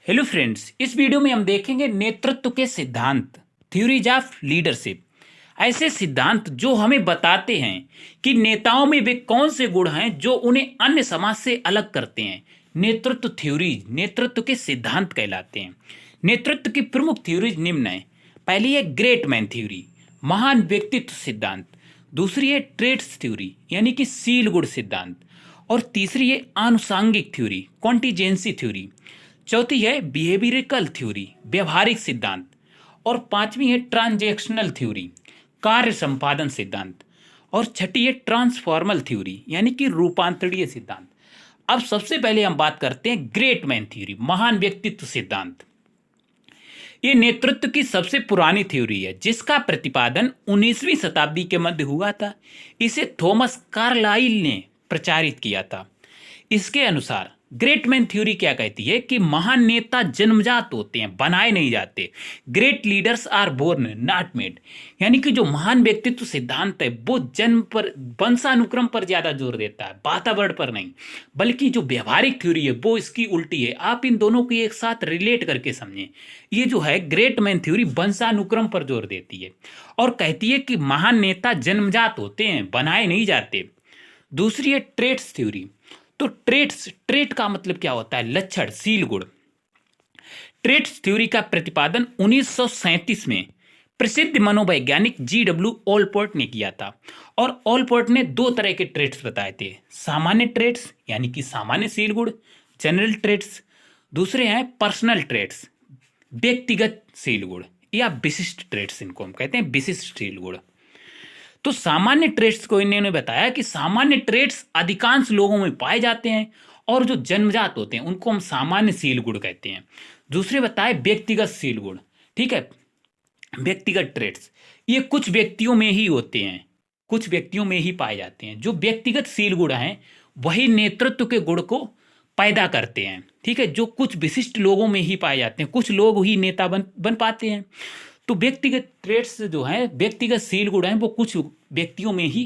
Hello friends, इस video में हम देखेंगे नेतृत्व के सिद्धांत, थ्योरीज ऑफ लीडरशिप। ऐसे सिद्धांत जो हमें बताते हैं कि नेताओं में वे कौन से गुण हैं जो उन्हें अन्य समाज से अलग करते हैं। नेतृत्व थ्योरीज नेतृत्व के सिद्धांत कहलाते हैं। नेतृत्व की प्रमुख थ्योरीज निम्न है। पहली है ग्रेट मैन थ्योरी, महान व्यक्तित्व सिद्धांत। दूसरी है ट्रेड्स थ्योरी यानी कि सील गुण सिद्धांत। और तीसरी है आनुषांगिक थ्योरी, कॉन्टीजेंसी थ्योरी। चौथी है बिहेवियरिकल थ्योरी, व्यवहारिक सिद्धांत। और पांचवी है ट्रांजैक्शनल थ्योरी, कार्य संपादन सिद्धांत। और छठी है ट्रांसफॉर्मल थ्योरी यानी कि रूपांतरीय सिद्धांत। अब सबसे पहले हम बात करते हैं ग्रेट मैन थ्योरी, महान व्यक्तित्व सिद्धांत। ये नेतृत्व की सबसे पुरानी थ्योरी है जिसका प्रतिपादन 19वीं शताब्दी के मध्य हुआ था। इसे थॉमस कार्लाइल ने प्रचारित किया था। इसके अनुसार ग्रेट मैन थ्योरी क्या कहती है कि महान नेता जन्मजात होते हैं, बनाए नहीं जाते। Great leaders are born not made. यानी कि जो महान व्यक्तित्व सिद्धांत है वो जन्म पर, वंशानुक्रम पर ज्यादा जोर देता है, वातावरण पर नहीं। बल्कि जो व्यवहारिक थ्योरी है वो इसकी उल्टी है। आप इन दोनों को एक साथ रिलेट करके समझें। ये जो है ग्रेट मैन थ्योरी वंशानुक्रम पर जोर देती है और कहती है कि महान नेता जन्मजात होते हैं, बनाए नहीं जाते। दूसरी है ट्रेट्स थ्योरी। तो ट्रेट का मतलब क्या होता है? लक्षण, सील गुण। ट्रेट्स थ्योरी का प्रतिपादन 1937 में प्रसिद्ध मनोवैज्ञानिक GW ऑलपोर्ट ने किया था। और ऑलपोर्ट ने दो तरह के ट्रेट्स बताए थे, सामान्य ट्रेट्स यानी कि सामान्य सील गुण, जनरल ट्रेट्स। दूसरे हैं पर्सनल ट्रेट्स, व्यक्तिगत सील गुण या विशिष्ट ट्रेट्स, इनको हम कहते हैं विशिष्ट सील गुण। तो सामान्य ट्रेट्स को इन्होंने बताया कि सामान्य ट्रेट्स अधिकांश लोगों में पाए जाते हैं और जो जन्मजात होते हैं उनको हम सामान्य सील गुण कहते हैं। दूसरे बताए व्यक्तिगत सील गुण। ठीक है, व्यक्तिगत ट्रेट्स ये कुछ व्यक्तियों में ही होते हैं, कुछ व्यक्तियों में ही पाए जाते हैं। जो व्यक्तिगत सील गुण हैं वही नेतृत्व के गुण को पैदा करते हैं। ठीक है, जो कुछ विशिष्ट लोगों में ही पाए जाते हैं, कुछ लोग ही नेता बन पाते हैं। तो व्यक्तिगत ट्रेट्स जो हैं, व्यक्तिगत सील गुण हैं, वो कुछ व्यक्तियों में ही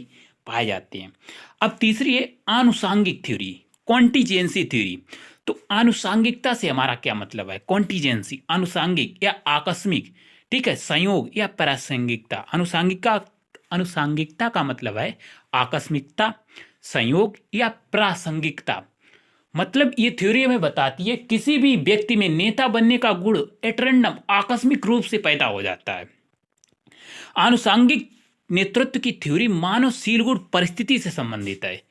पाए जाते हैं। अब तीसरी है आनुषांगिक थ्योरी, कॉन्टीजेंसी थ्योरी। तो आनुषांगिकता से हमारा क्या मतलब है? कॉन्टीजेंसी, आनुषांगिक या आकस्मिक। ठीक है, संयोग या प्रासंगिकता। आनुषांगिकता का मतलब है आकस्मिकता, संयोग या प्रासंगिकता। मतलब ये थ्योरी हमें बताती है किसी भी व्यक्ति में नेता बनने का गुण एट रैंडम, आकस्मिक रूप से पैदा हो जाता है। आनुषांगिक नेतृत्व की थ्योरी मानव सील गुण परिस्थिति से संबंधित है।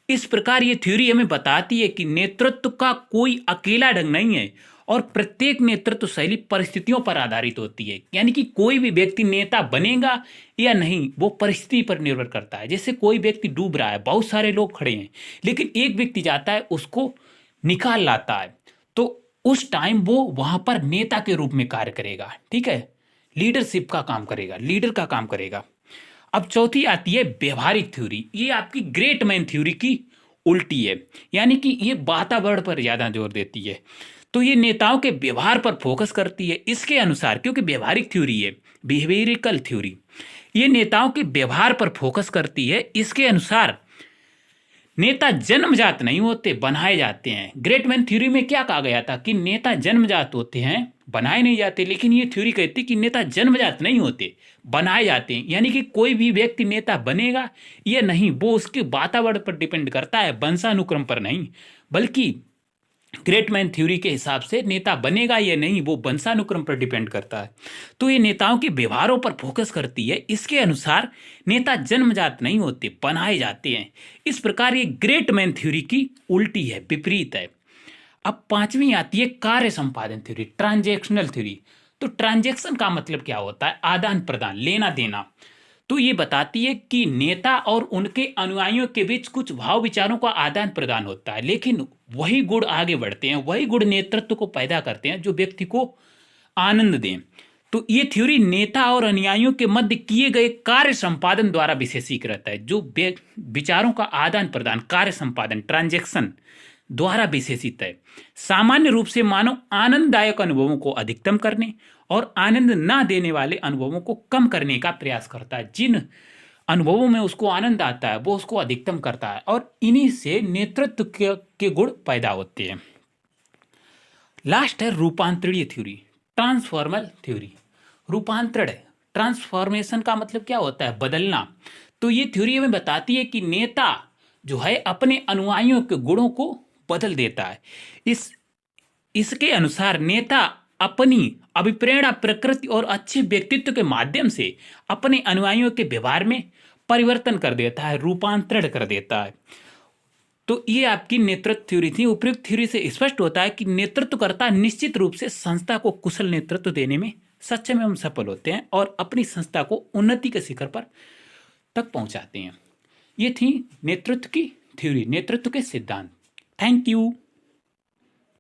इस प्रकार ये थ्योरी हमें बताती है कि नेतृत्व का कोई अकेला ढंग नहीं है और प्रत्येक नेतृत्व शैली परिस्थितियों पर आधारित होती है। यानी कि कोई भी व्यक्ति नेता बनेगा या नहीं वो परिस्थिति पर निर्भर करता है। जैसे कोई व्यक्ति डूब रहा है, बहुत सारे लोग खड़े हैं, लेकिन एक व्यक्ति जाता है उसको निकाल लाता है, तो उस टाइम वो वहां पर नेता के रूप में कार्य करेगा। ठीक है, लीडरशिप का काम करेगा, लीडर का काम करेगा। अब चौथी आती है व्यवहारिक थ्योरी। ये आपकी ग्रेट मैन थ्योरी की उल्टी है, यानी कि ये वातावरण पर ज्यादा जोर देती है। तो ये नेताओं के व्यवहार पर फोकस करती है। इसके अनुसार, क्योंकि व्यवहारिक थ्योरी है, बिहेवियरिकल थ्योरी, ये नेताओं के व्यवहार पर फोकस करती है। इसके अनुसार नेता जन्मजात नहीं होते, बनाए जाते हैं। ग्रेट मैन थ्योरी में क्या कहा गया था कि नेता जन्मजात होते हैं, बनाए नहीं जाते। लेकिन ये थ्योरी कहती कि नेता जन्मजात नहीं होते, बनाए जाते हैं। यानी कि कोई भी व्यक्ति नेता बनेगा या नहीं वो उसके वातावरण पर डिपेंड करता है, वंशानुक्रम पर नहीं। बल्कि ग्रेट मैन थ्योरी के हिसाब से नेता बनेगा या नहीं वो वंशानुक्रम पर डिपेंड करता है। तो ये नेताओं के व्यवहारों पर फोकस करती है। इसके अनुसार नेता जन्मजात नहीं होते, बनाए जाते हैं। इस प्रकार ये ग्रेट मैन थ्योरी की उल्टी है, विपरीत है। अब पांचवी आती है कार्य संपादन थ्योरी, ट्रांजैक्शनल थ्योरी। तो ट्रांजैक्शन का मतलब क्या होता है? आदान प्रदान, लेना देना। तो ये बताती है कि नेता और उनके अनुयायियों के बीच कुछ भाव विचारों का आदान प्रदान होता है, लेकिन वही गुण आगे बढ़ते हैं, वही गुण नेतृत्व को पैदा करते हैं जो व्यक्ति को आनंद दें। तो ये थ्योरी नेता और अनुयायियों के मध्य किए गए कार्य संपादन द्वारा विशेषीकृत है। जो विचारों का आदान प्रदान, कार्य संपादन, ट्रांजैक्शन द्वारा विशेषित है। सामान्य रूप से मानव आनंददायक अनुभवों को अधिकतम करने और आनंद ना देने वाले अनुभवों को कम करने का प्रयास करता है। जिन अनुभवों में उसको आनंद आता है वो उसको अधिकतम करता है और इन्हीं से नेतृत्व के गुण पैदा होते हैं। लास्ट है रूपांतरणीय थ्योरी, ट्रांसफॉर्मल थ्योरी। रूपांतरण है, ट्रांसफॉर्मेशन का मतलब क्या होता है? बदलना। तो ये थ्योरी हमें बताती है कि नेता जो है अपने अनुयायियों के गुणों को बदल देता है। इसके अनुसार नेता अपनी अभिप्रेरणा, प्रकृति और अच्छे व्यक्तित्व के माध्यम से अपने अनुयायियों के व्यवहार में परिवर्तन कर देता है, रूपांतरण कर देता है। तो ये आपकी नेतृत्व थ्योरी थी। उपयुक्त थ्योरी से स्पष्ट होता है कि नेतृत्वकर्ता निश्चित रूप से संस्था को कुशल नेतृत्व देने में सक्षम एवं सफल होते हैं और अपनी संस्था को उन्नति के शिखर पर तक पहुंचाते हैं। ये थी नेतृत्व की थ्योरी, नेतृत्व के सिद्धांत। Thank you.